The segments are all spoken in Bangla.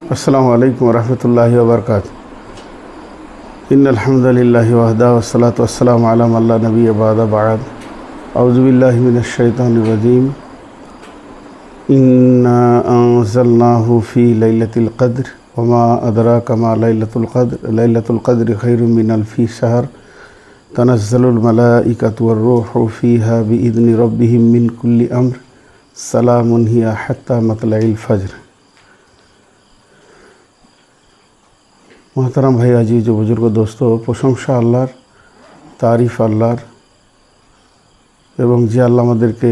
अस्सलामु अलैकुम वरहमतुल्लाहि वबरकातुहू। इन्नल हम्दुलिल्लाहि वहदा वस्सलातु वस्सलामु अला मन ला नबिय्य बअद। औज़ु बिल्लाहि मिनश शैतानिर रजीम। इन्ना अंज़लनाहु फ़ी लैलतिल क़द्र वमा अदराका मा लैलतुल क़द्र लैलतुल क़द्रि खैरुम मिन अल्फ़ि शहर तनज़्ज़लुल मलाइकतु वर्रूहु फ़ीहा बिइज़्नि रब्बिहिम मिन कुल्लि अम्र सलामुन हिया हत्ता मतलइल फ़ज्र। मोहतरम भाई, अजीज़ बुजुर्ग दोस्तों, प्रशंसा आल्लाहर, तारीफ़ आल्लाहर এবং যে আল্লাহ আমাদেরকে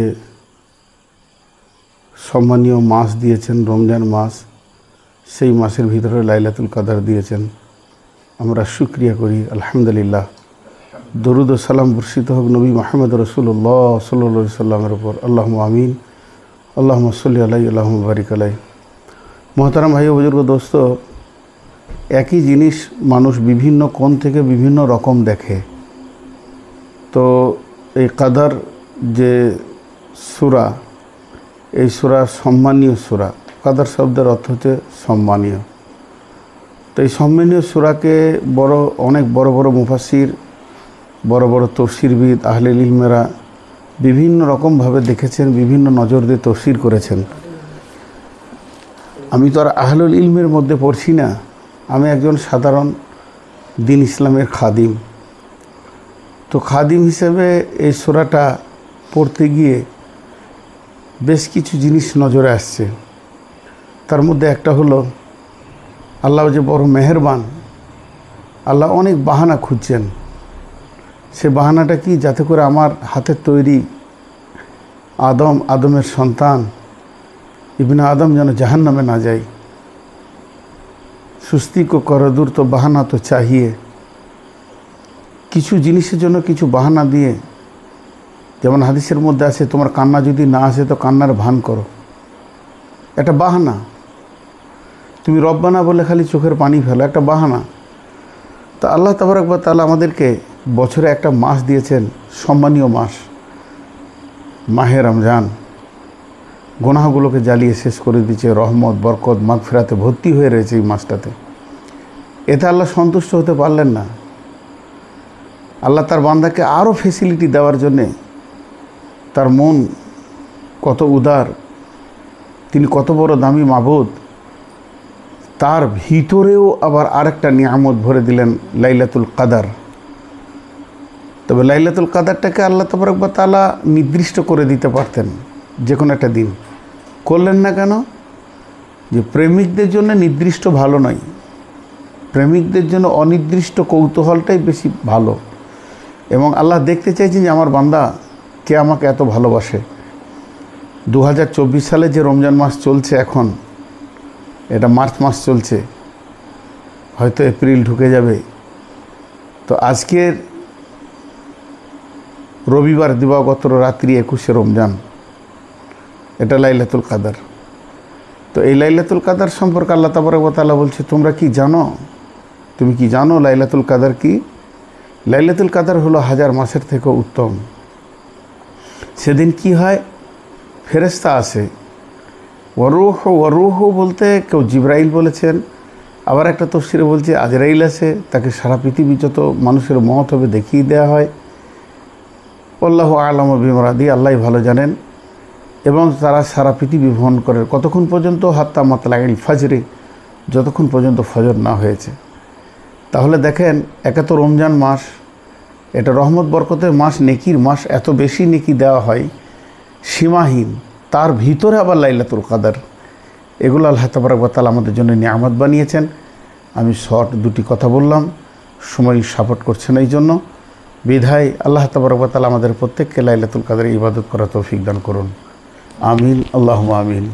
সম্মানীয় মাস দিয়েছেন, রমজান মাস, সেই মাসের ভিতরে লাইলাতুল কদর দিয়েছেন। আমরা শুকরিয়া করি আলহামদুলিল্লাহ। দরুদ ও সালাম বর্ষিত হোক নবী মুহাম্মদ রাসূলুল্লাহ সাল্লাল্লাহু আলাইহি সাল্লামের উপর। আল্লাহুম্মা আমিন, আল্লাহুম্মা সাল্লি আলাইহি, আল্লাহুম্মা বারিক আলাইহি। মোহতারাম ভাই ও বুজুর্গ দোস্ত, একই জিনিস মানুষ বিভিন্ন কোণ থেকে বিভিন্ন রকম দেখে। তো এই কদর যে সূরা, এই সূরা সম্মানীয় সূরা। কদর শব্দের অর্থ হচ্ছে সম্মানীয়। তো এই সম্মানীয় সূরাকে অনেক বড় বড় মুফাসসির, বড় বড় তাফসীরবিদ, আহলে ইলমেরা বিভিন্ন রকমভাবে দেখেছেন, বিভিন্ন নজর দিয়ে তাফসীর করেছেন। আমি তো আর আহলুল ইলমের মধ্যে পড়ছি না, আমি একজন সাধারণ দিন ইসলামের খাদিম। তো খাদিম হিসেবে এই সূরাটা পড়তে গিয়ে বেশ কিছু জিনিস নজরে আসছে। তার মধ্যে একটা হলো, আল্লাহ যে বড় মেহেরবান, আল্লাহ অনেক বাহানা খুঁজছেন। সে বাহানাটা কি? যাতে করে আমার হাতের তৈরি আদমের সন্তান ইবনে আদম যেন জাহান্নামে না যায়। সুস্তি কো করো দূর, তো বাহানা তো চাহিয়ে। কিছু জিনিসের জন্য কিছু বাহানা দিয়ে, যেমন হাদিসের মধ্যে আছে, তোমার কান্না যদি না আসে তো কান্নার ভান করো, একটা বাহানা। তুমি রব্বানা বলে খালি চোখের পানি ফেলো, একটা বাহানা। তো আল্লাহ তাবারক ওয়া তাআলা আমাদেরকে বছরে একটা মাস দিয়েছেন, সম্মানীয় মাস, মাহে রমজান। গুনাহগুলোকে জ্বালিয়ে শেষ করে দিচ্ছে, রহমত, বরকত, মাগফিরাতে ভর্তি হয়ে রয়েছে এই মাসটাতে। এতে আল্লাহ সন্তুষ্ট হতে পারলেন না। আল্লাহ তার বান্দাকে আরও ফেসিলিটি দেওয়ার জন্যে, তার মন কত উদার, তিনি কত বড় দামি মাবুদ, তার ভিতরেও আবার আরেকটা নিয়ামত ভরে দিলেন, লাইলাতুল কদর। তবে লাইলাতুল কদরটাকে আল্লাহ তাবারক ওয়া তাআলা নির্দিষ্ট করে দিতে পারতেন, যে কোনো একটা দিন। করলেন না কেন? যে প্রেমিকদের জন্য নির্দিষ্ট ভালো নয়, প্রেমিকদের জন্য অনির্দিষ্ট কৌতূহলটাই বেশি ভালো। এবং আল্লাহ দেখতে চাইছেন যে আমার বান্দা কে আমাকে এত ভালোবাসে। 2024 সালে যে রমজান মাস চলছে, এখন এটা মার্চ মাস চলছে, হয়তো এপ্রিল ঢুকে যাবে। তো আজকের রবিবার দিবাগত রাত্রি 21শে রমজান, এটা লাইলাতুল কদর। তো এই লাইলাতুল কদর সম্পর্কে আল্লাহ তাবারক ওয়া তাআলা বলছে, তোমরা কি জানো? তুমি কি জানো লাইলাতুল কদর কি? লাইলাতুল কদর হলো 1000 মাসের থেকে উত্তম। সেদিন কি হয়? ফেরেশতা আসে। ওয়ারুহ বলতে কেউ জিবরাইল বলেছেন, আবার একটা তাফসীরে বলছে আজরাইল আসে। তাকে সারা পৃথিবী যত মানুষের মওত হবে দেখিয়ে দেওয়া হয়। আল্লাহু আ'লামু বিমুরাদি, আল্লাহ ভালো জানেন। এবং তারা সারা পৃথিবী ভ্রমণ করে কতক্ষণ পর্যন্ত? হাত্তা মাতলাইল ফজরে, যতক্ষণ পর্যন্ত ফজর না হয়েছে। তাহলে দেখেন, একে তো রমজান মাস, এটা রহমত বরকতের মাস, নেকির মাস, এত বেশি নেকি দেওয়া হয়, সীমাহীন। তার ভিতরে আবার লাইলাতুল কদর, এগুলো আল্লাহ তাবারক ওয়া তাআলা আমাদের জন্য নিয়ামত বানিয়েছেন। আমি শর্ট দুটি কথা বললাম, সময় সাপোর্ট করছে না, এই জন্য বিধায় আল্লাহ তাবারক ওয়া তাআলা আমাদের প্রত্যেককে লাইলাতুল কদরে ইবাদত করার তৌফিক দান করুন। আমিন, আল্লাহুম্মা আমিন।